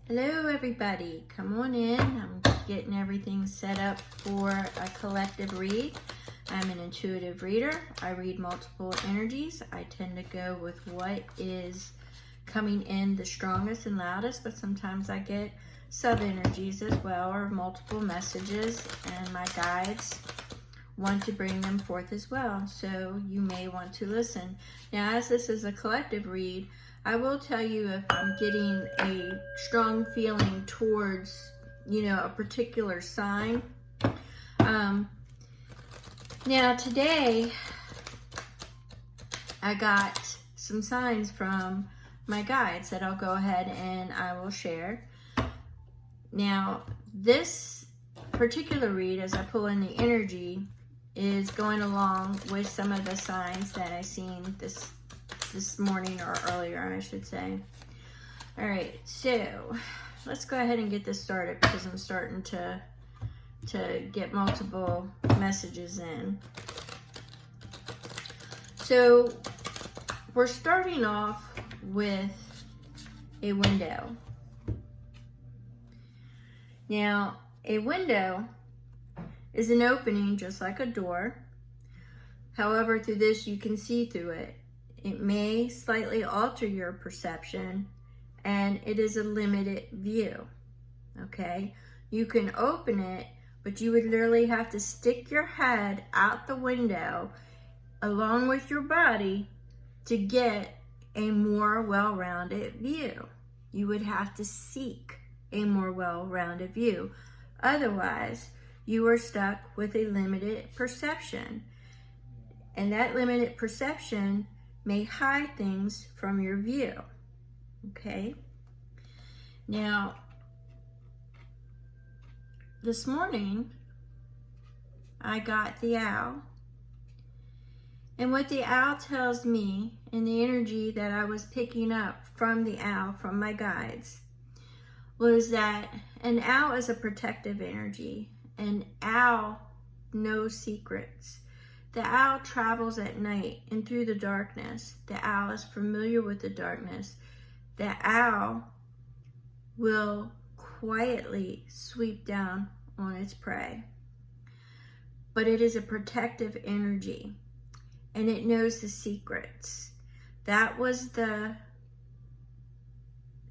Hello everybody, come on in. I'm getting everything set up for a collective read. I'm an intuitive reader. I read multiple energies. I tend to go with what is coming in the strongest and loudest, but sometimes I get sub-energies as well, or multiple messages, and my guides want to bring them forth as well. So you may want to listen. Now, as this is a collective read, I will tell you if I'm getting a strong feeling towards, a particular sign. Now today, I got some signs from my guides that I'll go ahead and I will share. Now, this particular read, as I pull in the energy, is going along with some of the signs that I seen this morning, or earlier, I should say. All right, so let's go ahead and get this started because I'm starting to get multiple messages in. So we're starting off with a window. Now, a window is an opening just like a door. However, through this you can see through it. It may slightly alter your perception, and it is a limited view, okay? You can open it, but you would literally have to stick your head out the window along with your body to get a more well-rounded view. You would have to seek a more well-rounded view. Otherwise, you are stuck with a limited perception. And that limited perception may hide things from your view, okay? Now, this morning, I got the owl. And what the owl tells me, and the energy that I was picking up from the owl, from my guides, was that an owl is a protective energy. An owl knows secrets. The owl travels at night and through the darkness. The owl is familiar with the darkness. The owl will quietly sweep down on its prey. But it is a protective energy, and it knows the secrets. That was the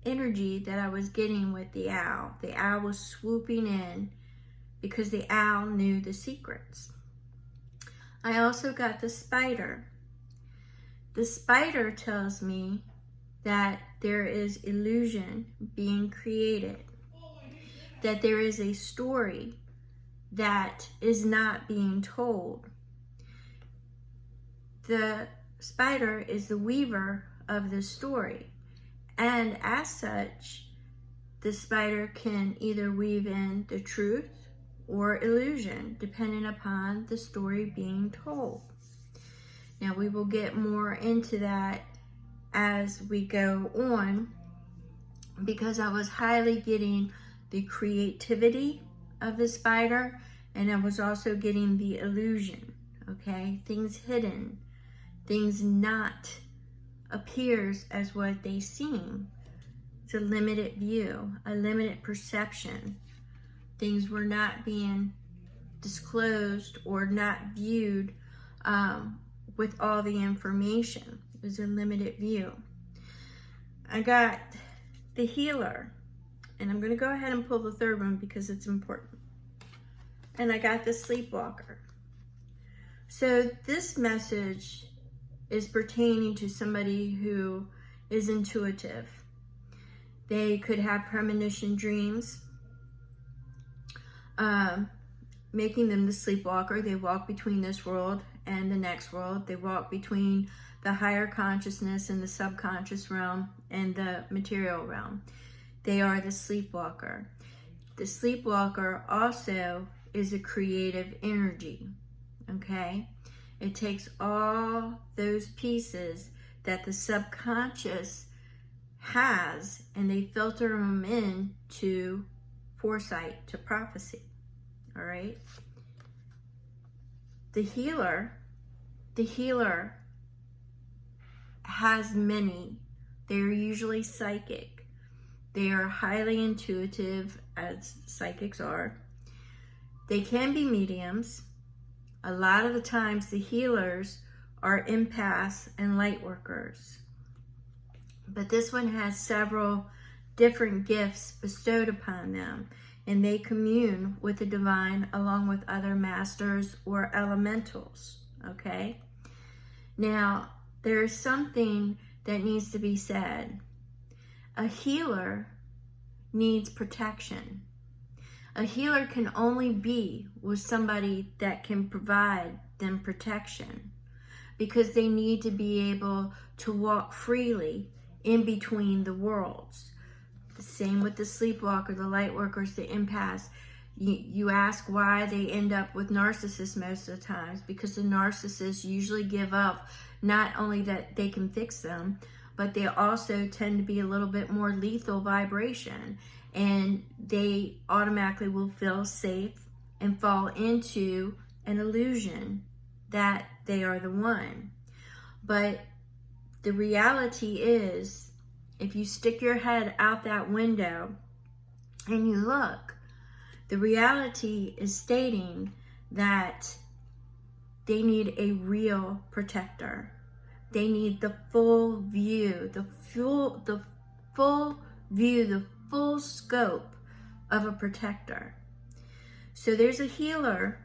energy that I was getting with the owl. The owl was swooping in because the owl knew the secrets. I also got the spider. The spider tells me that there is illusion being created, that there is a story that is not being told. The spider is the weaver of the story, and as such, the spider can either weave in the truth or illusion, depending upon the story being told. Now, we will get more into that as we go on, because I was highly getting the creativity of the spider, and I was also getting the illusion, okay? Things hidden, things not appears as what they seem. It's a limited view, a limited perception. Things were not being disclosed or not viewed with all the information. It was a limited view. I got the healer, and I'm going to go ahead and pull the third one because it's important. And I got the sleepwalker. So this message is pertaining to somebody who is intuitive. They could have premonition dreams, making them the sleepwalker. They walk between this world and the next world. They walk between the higher consciousness and the subconscious realm and the material realm. They are the sleepwalker. The sleepwalker also is a creative energy, okay? It takes all those pieces that the subconscious has, and they filter them in to foresight, to prophecy. All right. The healer has many. They're usually psychic. They are highly intuitive, as psychics are. They can be mediums. A lot of the times the healers are empaths and light workers. But this one has several different gifts bestowed upon them, and they commune with the divine along with other masters or elementals, okay? Now, there is something that needs to be said. A healer needs protection. A healer can only be with somebody that can provide them protection, because they need to be able to walk freely in between the worlds. The same with the sleepwalker, the light workers, the empaths. You ask why they end up with narcissists most of the times, because the narcissists usually give up not only that they can fix them, but they also tend to be a little bit more lethal vibration, and they automatically will feel safe and fall into an illusion that they are the one. But the reality is, if you stick your head out that window and you look, the reality is stating that they need a real protector. They need the full view, the full view, the full scope of a protector. So there's a healer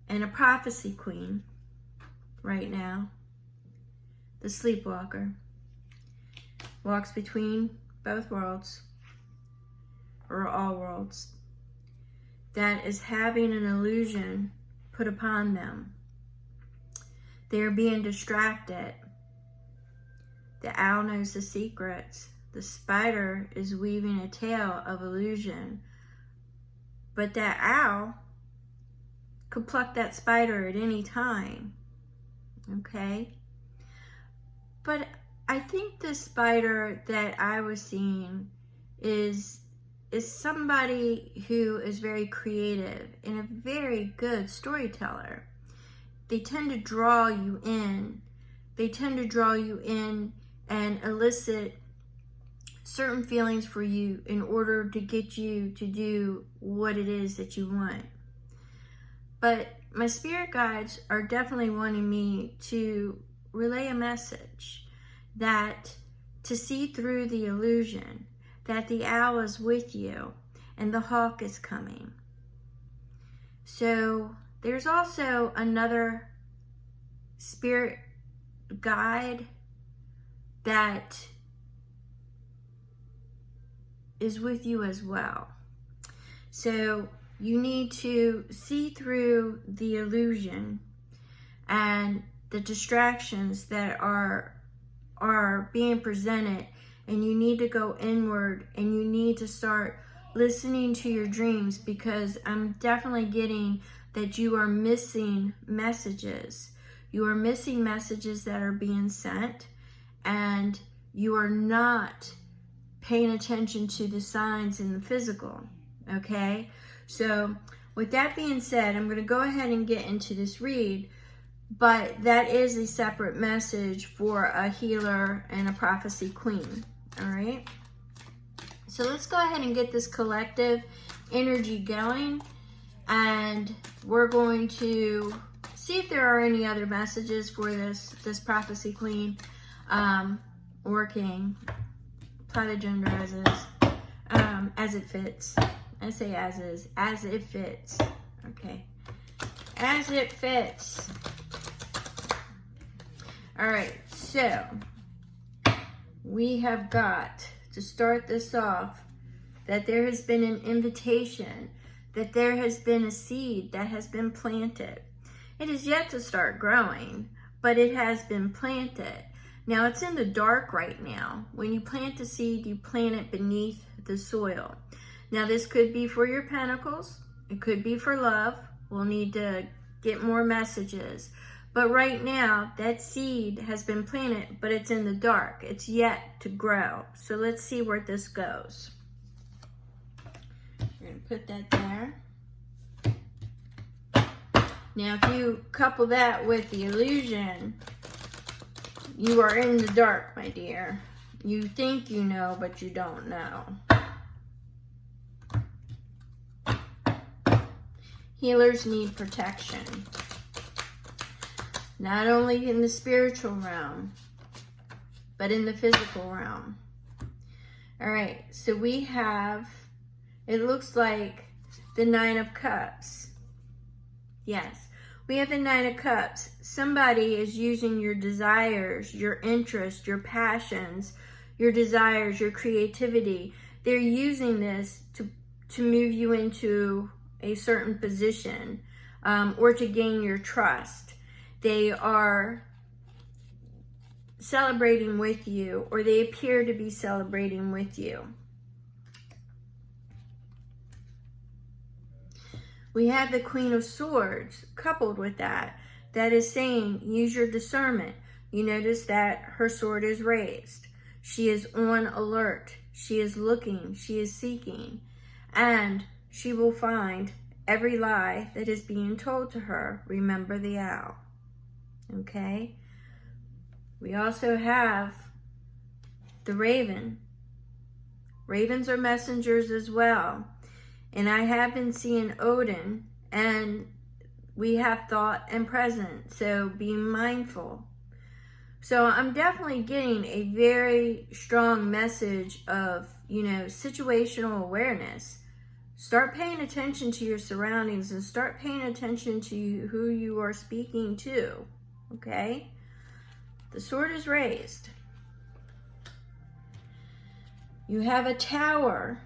and a prophecy queen right now. The sleepwalker walks between both worlds, or all worlds, that is having an illusion put upon them. They are being distracted. The owl knows the secrets. The spider is weaving a tale of illusion. But that owl could pluck that spider at any time. Okay? But I think the spider that I was seeing is somebody who is very creative and a very good storyteller. They tend to draw you in. They tend to draw you in and elicit certain feelings for you in order to get you to do what it is that you want. But my spirit guides are definitely wanting me to relay a message, that to see through the illusion, that the owl is with you and the hawk is coming. So there's also another spirit guide that is with you as well. So you need to see through the illusion and the distractions that are being presented, and you need to go inward and you need to start listening to your dreams, because I'm definitely getting that you are missing messages. You are missing messages that are being sent, and you are not paying attention to the signs in the physical, okay? So with that being said, I'm going to go ahead and get into this read, but that is a separate message for a healer and a prophecy queen, all right? So let's go ahead and get this collective energy going, and we're going to see if there are any other messages for this prophecy queen or king. Apply the gender as it fits. I say as is, as it fits. Okay, as it fits. All right, so we have got to start this off that there has been an invitation, that there has been a seed that has been planted. It is yet to start growing, but it has been planted. Now it's in the dark right now. When you plant a seed, you plant it beneath the soil. Now this could be for your pentacles. It could be for love. We'll need to get more messages. But right now, that seed has been planted, but it's in the dark. It's yet to grow. So let's see where this goes. We're going to put that there. Now, if you couple that with the illusion, you are in the dark, my dear. You think you know, but you don't know. Healers need protection. Not only in the spiritual realm, but in the physical realm. All right, so we have, it looks like the Nine of Cups. Yes, we have the Nine of Cups. Somebody is using your desires, your interests, your passions, your desires, your creativity. They're using this to move you into a certain position or to gain your trust. They are celebrating with you, or they appear to be celebrating with you. We have the Queen of Swords coupled with that. That is saying, use your discernment. You notice that her sword is raised. She is on alert. She is looking. She is seeking. And she will find every lie that is being told to her. Remember the owl. Okay? We also have the raven. Ravens are messengers as well. And I have been seeing Odin, and we have thought and present. So be mindful. So I'm definitely getting a very strong message of, situational awareness. Start paying attention to your surroundings and start paying attention to who you are speaking to. Okay? The sword is raised. You have a tower.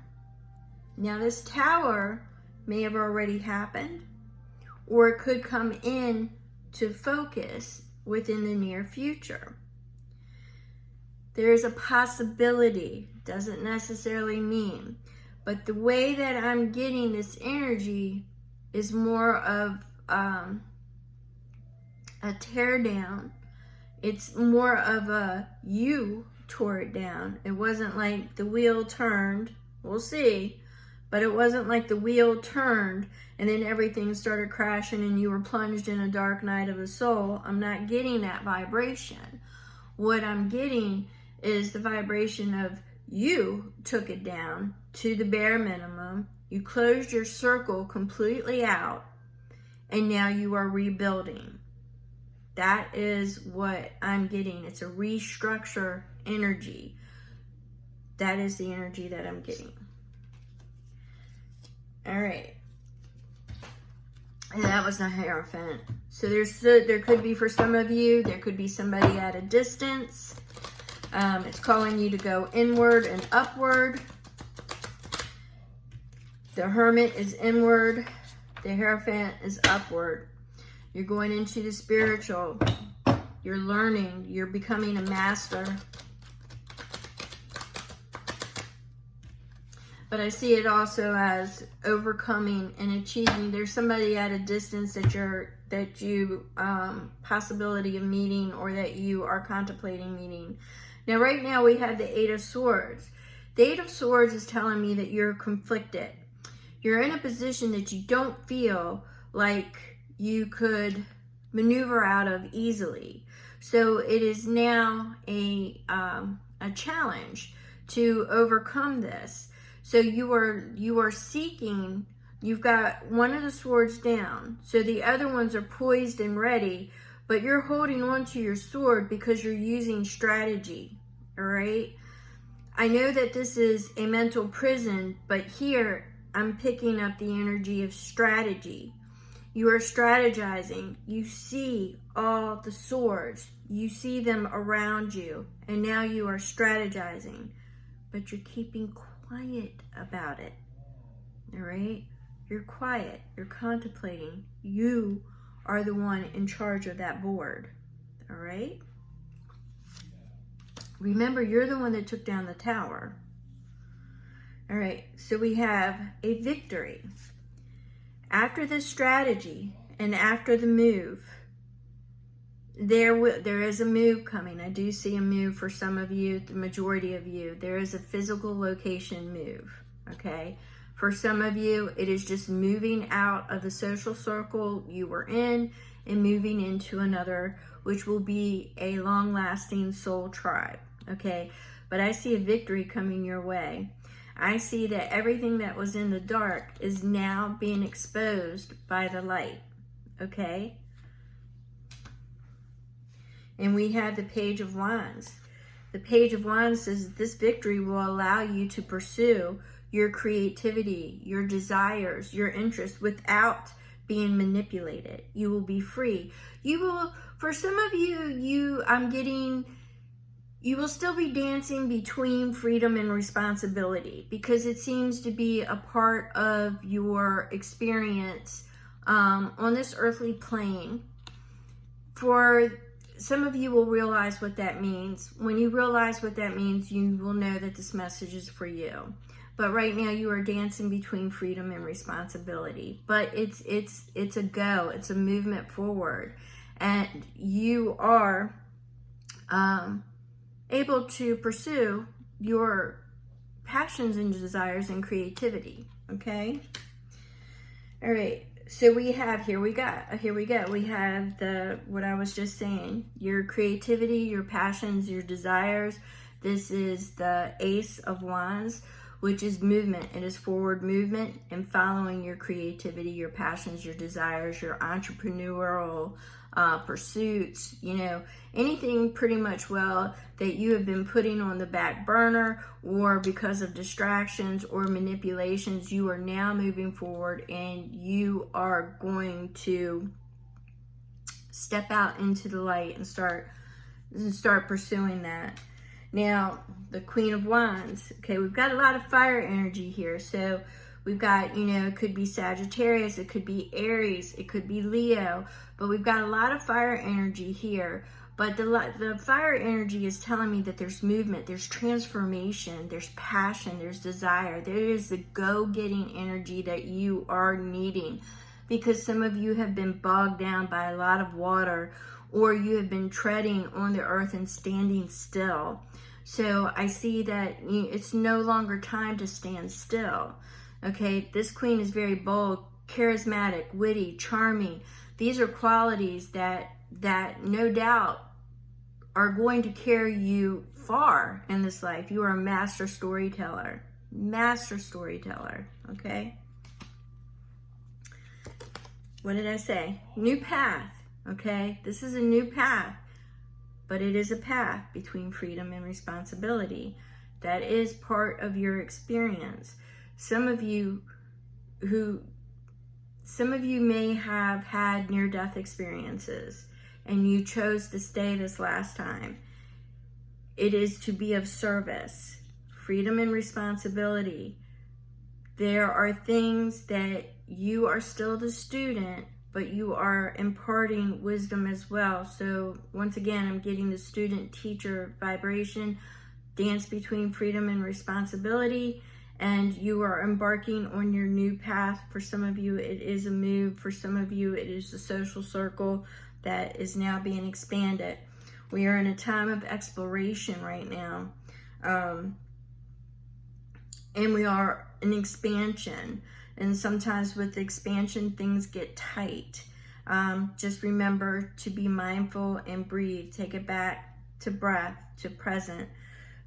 Now this tower may have already happened, or it could come in to focus within the near future. There is a possibility, doesn't necessarily mean, but the way that I'm getting this energy is more of a tear down. It's more of a you tore it down. It wasn't like the wheel turned, we'll see, but it wasn't like the wheel turned and then everything started crashing and you were plunged in a dark night of the soul. I'm not getting that vibration. What I'm getting is the vibration of you took it down to the bare minimum. You closed your circle completely out, and now you are rebuilding. That is what I'm getting. It's a restructure energy. That is the energy that I'm getting. All right. And that was the Hierophant. So there could be, for some of you, there could be somebody at a distance. It's calling you to go inward and upward. The Hermit is inward. The Hierophant is upward. You're going into the spiritual. You're learning. You're becoming a master. But I see it also as overcoming and achieving. There's somebody at a distance that you possibility of meeting, or that you are contemplating meeting. Now, right now we have the Eight of Swords. The Eight of Swords is telling me that you're conflicted. You're in a position that you don't feel like you could maneuver out of easily. So it is now a challenge to overcome this. So you are seeking, you've got one of the swords down, so the other ones are poised and ready, but you're holding on to your sword because you're using strategy, all right? I know that this is a mental prison, but here I'm picking up the energy of strategy. You are strategizing. You see all the swords. You see them around you, and now you are strategizing, but you're keeping quiet about it, all right? You're quiet. You're contemplating. You are the one in charge of that board, all right? Remember, you're the one that took down the tower. All right, so we have a victory. After this strategy and after the move, there is a move coming. I do see a move for some of you, the majority of you. There is a physical location move, okay? For some of you, it is just moving out of the social circle you were in and moving into another, which will be a long-lasting soul tribe, okay? but I see a victory coming your way. I see that everything that was in the dark is now being exposed by the light, okay? And we have the Page of Wands. The Page of Wands says this victory will allow you to pursue your creativity, your desires, your interests without being manipulated. You will be free. You will, for some of you, you will still be dancing between freedom and responsibility, because it seems to be a part of your experience on this earthly plane. For some of you will realize what that means. When you realize what that means, you will know that this message is for you. But right now you are dancing between freedom and responsibility. But it's a go. It's a movement forward. And you are able to pursue your passions and desires and creativity. Okay? All right. So we have, here we go. We have what I was just saying, your creativity, your passions, your desires. This is the Ace of Wands, which is movement. It is forward movement and following your creativity, your passions, your desires, your entrepreneurial pursuits, you know, anything pretty much that you have been putting on the back burner, or because of distractions or manipulations, you are now moving forward and you are going to step out into the light and start pursuing that. Now, the Queen of Wands, okay, we've got a lot of fire energy here. So we've got, you know, it could be Sagittarius, it could be Aries, it could be Leo, but we've got a lot of fire energy here. But the fire energy is telling me that there's movement, there's transformation, there's passion, there's desire. There is the go-getting energy that you are needing, because some of you have been bogged down by a lot of water, or you have been treading on the earth and standing still. So I see that it's no longer time to stand still. Okay, this queen is very bold, charismatic, witty, charming. These are qualities that no doubt are going to carry you far in this life. You are a master storyteller. Master storyteller, okay? What did I say? New path, okay? This is a new path, but it is a path between freedom and responsibility. That is part of your experience. Some of you may have had near-death experiences and you chose to stay this last time. It is to be of service. Freedom and responsibility. There are things that you are still the student, but you are imparting wisdom as well. So once again, I'm getting the student-teacher vibration. Dance between freedom and responsibility. And you are embarking on your new path. For some of you, it is a move. For some of you, it is the social circle that is now being expanded. We are in a time of exploration right now. And we are in expansion. And sometimes with expansion, things get tight. Just remember to be mindful and breathe. Take it back to breath, to present.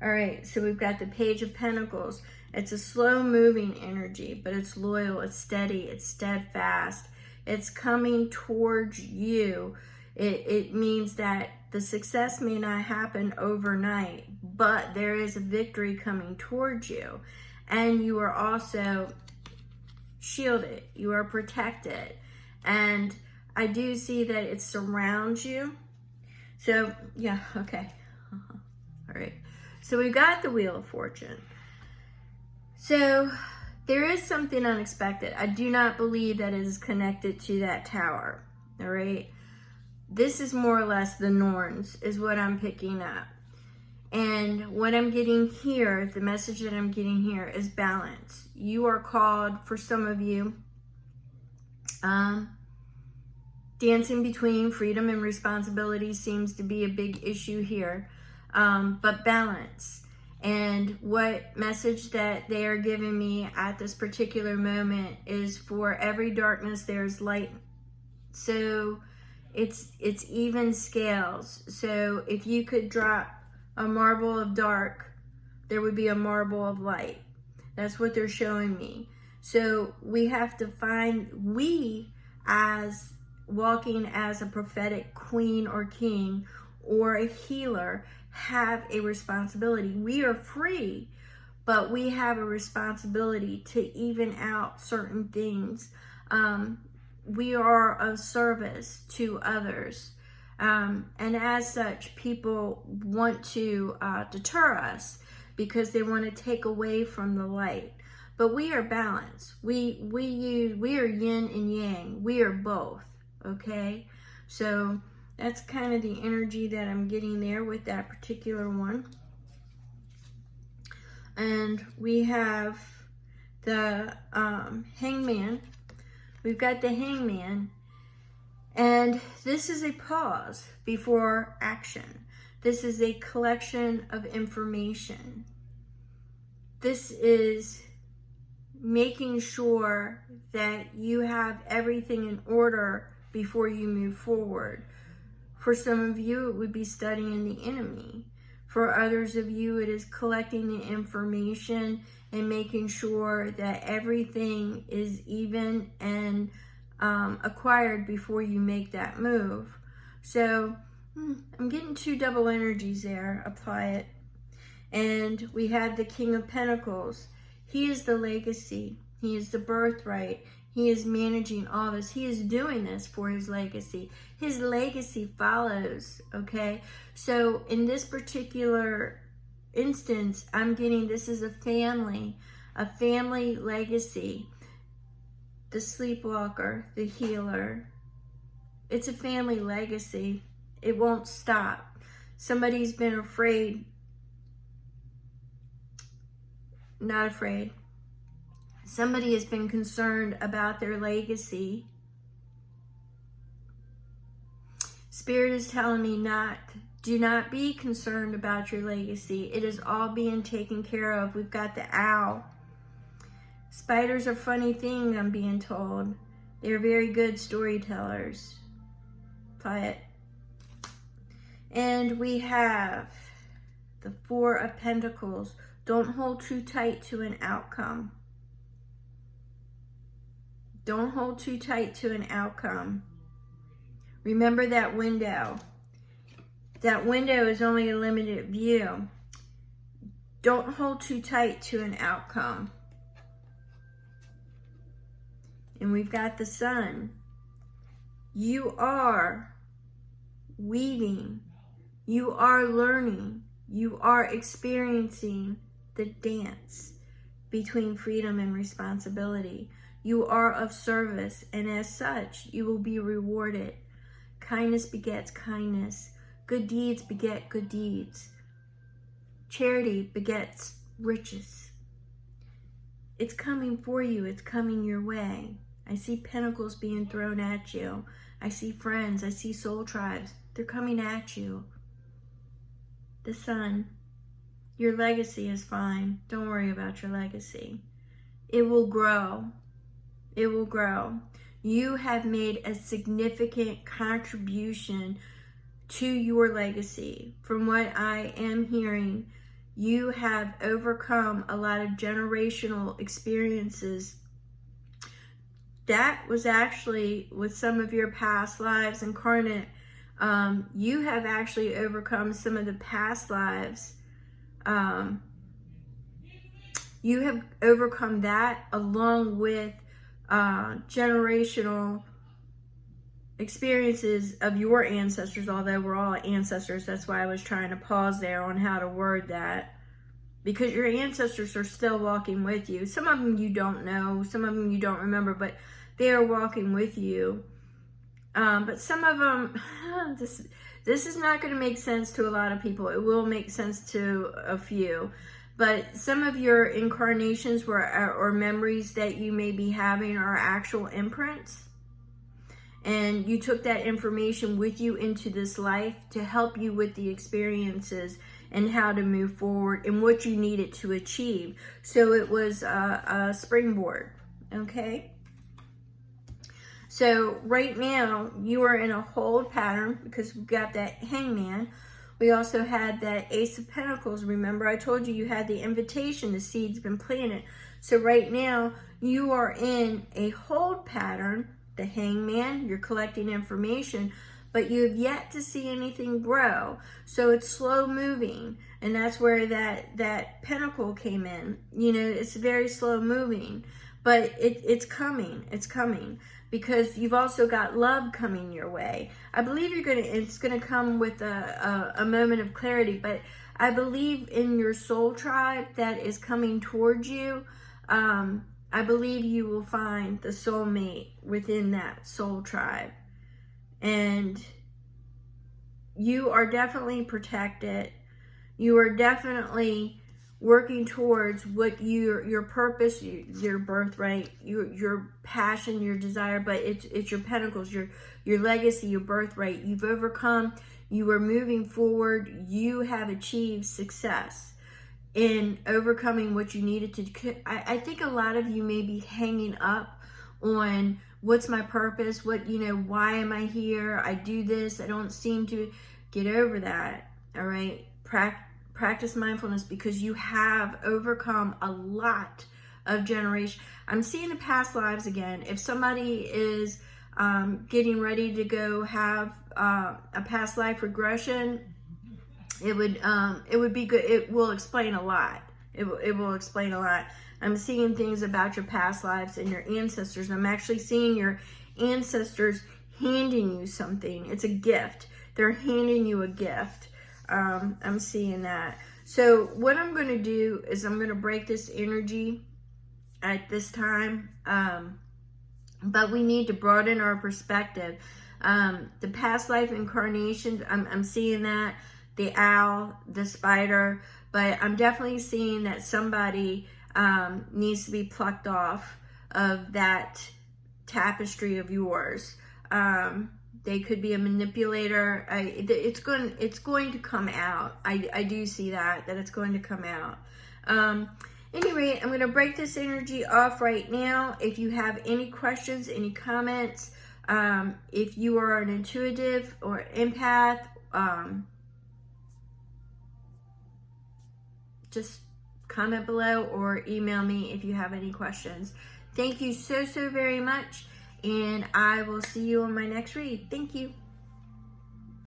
All right, so we've got the Page of Pentacles. It's a slow-moving energy, but it's loyal, it's steady, it's steadfast. It's coming towards you. It means that the success may not happen overnight, but there is a victory coming towards you. And you are also shielded. You are protected. And I do see that it surrounds you. So, yeah, okay. All right. So we got the Wheel of Fortune. So there is something unexpected. I do not believe that it is connected to that tower. All right. This is more or less the Norns is what I'm picking up. And what I'm getting here, the message that I'm getting here is balance. You are called, for some of you, dancing between freedom and responsibility seems to be a big issue here. But balance. And what message that they are giving me at this particular moment is for every darkness there's light. So it's even scales. So if you could drop a marble of dark there would be a marble of light. That's what they're showing me. So we have to find, we as walking as a prophetic queen or king or a healer have a responsibility. We are free, but we have a responsibility to even out certain things. We are of service to others. And as such, people want to deter us because they want to take away from the light. But we are balanced. We are yin and yang. We are both, okay? So that's kind of the energy that I'm getting there with that particular one. And we have the hangman. We've got the hangman. And this is a pause before action. This is a collection of information. This is making sure that you have everything in order before you move forward. For some of you, it would be studying the enemy. For others of you, it is collecting the information and making sure that everything is even and acquired before you make that move. So I'm getting two double energies there. Apply it. And we have the King of Pentacles. He is the legacy. He is the birthright. He is managing all this. He is doing this for his legacy. His legacy follows, okay? So in this particular instance, I'm getting this is a family legacy. The sleepwalker, the healer. It's a family legacy. It won't stop. Somebody's been afraid. Not afraid. Somebody has been concerned about their legacy. Spirit is telling me do not be concerned about your legacy. It is all being taken care of. We've got the owl. Spiders are a funny thing, I'm being told. They're very good storytellers. Apply it. And we have the Four of Pentacles. Don't hold too tight to an outcome. Don't hold too tight to an outcome. Remember that window. That window is only a limited view. Don't hold too tight to an outcome. And we've got the sun. You are weaving. You are learning. You are experiencing the dance between freedom and responsibility. You are of service, and as such, you will be rewarded. Kindness begets kindness. Good deeds beget good deeds. Charity begets riches. It's coming for you. It's coming your way. I see pentacles being thrown at you. I see friends. I see soul tribes. They're coming at you. The sun. Your legacy is fine. Don't worry about your legacy. It will grow. It will grow. You have made a significant contribution to your legacy. From what I am hearing, you have overcome a lot of generational experiences. That was actually with some of your past lives incarnate. You have actually overcome some of the past lives. You have overcome that along with generational experiences of your ancestors, although we're all ancestors. That's why I was trying to pause there on how to word that, because your ancestors are still walking with you. Some of them you don't know, some of them you don't remember, but they are walking with you. But some of them, this is not going to make sense to a lot of people. It will make sense to a few. But some of your incarnations or memories that you may be having are actual imprints. And you took that information with you into this life to help you with the experiences and how to move forward and what you needed to achieve. So it was a springboard, okay? So right now you are in a hold pattern because we've got that hangman. We also had that Ace of Pentacles. Remember, I told you had the invitation, the seed's been planted. So right now, you are in a hold pattern, the Hangman, you're collecting information, but you have yet to see anything grow. So it's slow moving, and that's where that pentacle came in. You know, it's very slow moving, but it's coming. It's coming because you've also got love coming your way. I believe it's gonna come with a moment of clarity, but I believe in your soul tribe that is coming towards you. I believe you will find the soulmate within that soul tribe. And you are definitely protected. You are definitely working towards what your purpose, your birthright, your passion, your desire, but it's your pentacles, your legacy, your birthright. You've overcome, you are moving forward, you have achieved success in overcoming what you needed to. I think a lot of you may be hanging up on what's my purpose, why am I here? I do this, I don't seem to get over that. All right, practice mindfulness because you have overcome a lot of generation. I'm seeing the past lives again. If somebody is getting ready to go have a past life regression, it would be good. It will explain a lot. It will explain a lot. I'm seeing things about your past lives and your ancestors. I'm actually seeing your ancestors handing you something. It's a gift. They're handing you a gift. I'm seeing that. So what I'm going to do is I'm going to break this energy at this time. But we need to broaden our perspective. The past life incarnations, I'm seeing that. The owl, the spider, but I'm definitely seeing that somebody needs to be plucked off of that tapestry of yours. They could be a manipulator. It's going to come out. I do see that it's going to come out. Anyway, I'm going to break this energy off right now. If you have any questions, any comments, if you are an intuitive or empath, just comment below or email me if you have any questions. Thank you so very much, and I will see you on my next read. Thank you.